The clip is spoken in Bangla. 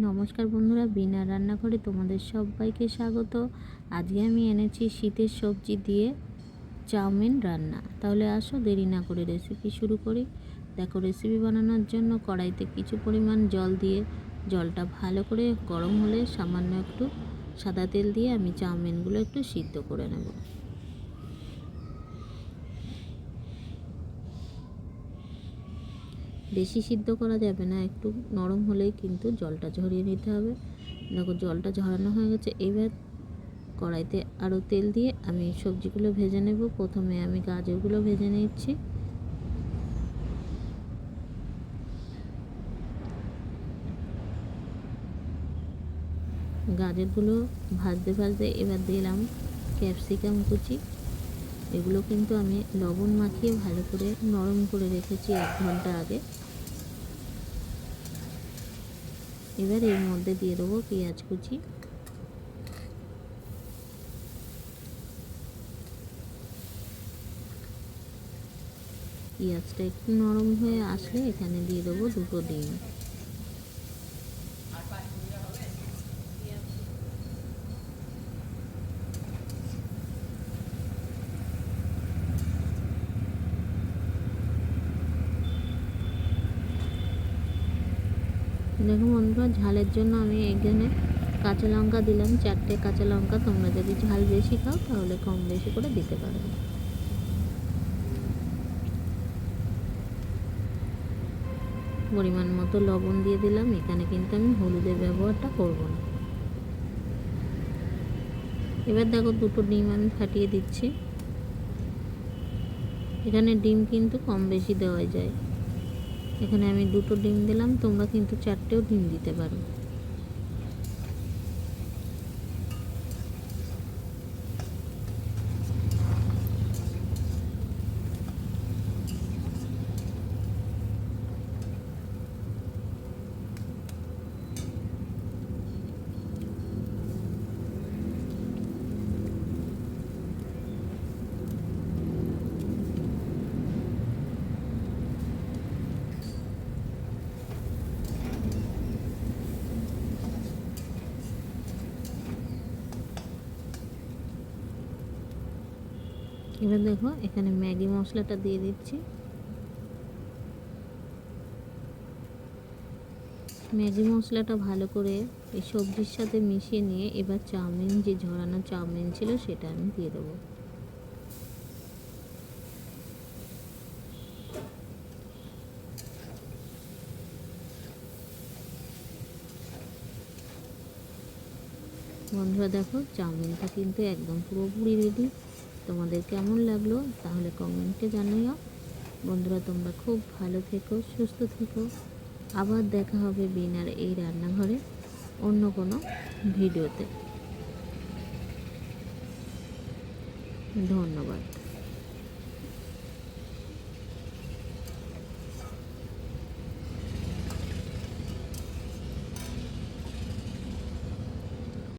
নমস্কার বন্ধুরা, বিনা রান্নাঘরে তোমাদের সবাইকে স্বাগত। আজকে আমি এনেছি শীতের সবজি দিয়ে চাউমিন রান্না। তাহলে আসো দেরি না করে রেসিপি শুরু করি। দেখো, রেসিপি বানানোর জন্য কড়াইতে কিছু পরিমাণ জল দিয়ে জলটা ভালো করে গরম হলে সামান্য একটু সাদা তেল দিয়ে আমি চাউমিনগুলো একটু সিদ্ধ করে নেব। বেশি সিদ্ধ করা যাবে না, একটু নরম হলেই কিন্তু জলটা ঝরিয়ে নিতে হবে। দেখো, জলটা ঝরানো হয়ে গেছে। এবার কড়াইতে আরও তেল দিয়ে আমি সবজিগুলো ভেজে নেব। প্রথমে আমি গাজরগুলো ভেজে নিচ্ছি। গাজরগুলো ভাজতে ভাজতে এবার দিলাম ক্যাপসিকাম কুচি। এগুলো কিন্তু আমি লবণ মাখিয়ে ভালো করে নরম করে রেখেছি 1 ঘন্টা আগে। এবার এর মধ্যে দিয়ে দেবো পেঁয়াজ কুচি। পেঁয়াজটা একটু নরম হয়ে আসলে এখানে দিয়ে দেবো 2টো ডিম। দেখো বন্ধুরা, ঝালের জন্য আমি এখানে কাঁচা লঙ্কা দিলাম 4টে কাঁচা লঙ্কা। তোমরা যদি ঝাল বেশি খাও তাহলে কম বেশি করে দিতে পারো। পরিমাণ মতো লবণ দিয়ে দিলাম। এখানে কিন্তু আমি হলুদের ব্যবহারটা করব না। এবার দেখো, 2টো ডিম আমি ফাটিয়ে দিচ্ছি। এখানে ডিম কিন্তু কম বেশি দেওয়া যায়। এখানে আমি 2টো ডিম দিলাম, তোমরা কিন্তু 4টেও ডিম দিতে পারো। এবার দেখো, এখানে ম্যাগি মশলাটা দিয়ে দিচ্ছি। ম্যাগি মশলাটা ভালো করে এই সবজির সাথে মিশিয়ে নিয়ে এবার চাউমিন, যে ঝরানো চাউমিন ছিল সেটা আমি দিয়ে দেবো। বন্ধুরা দেখো, চাউমিনটা কিন্তু একদম পুরোপুরি রেডি। তোমাদের কেমন লাগলো তাহলে কমেন্টে জানিও। বন্ধুরা, তোমরা খুব ভালো থেকো, সুস্থ থেকো। আবার দেখা হবে বিনার এই রান্নাঘরে অন্য কোনো ভিডিওতে। ধন্যবাদ।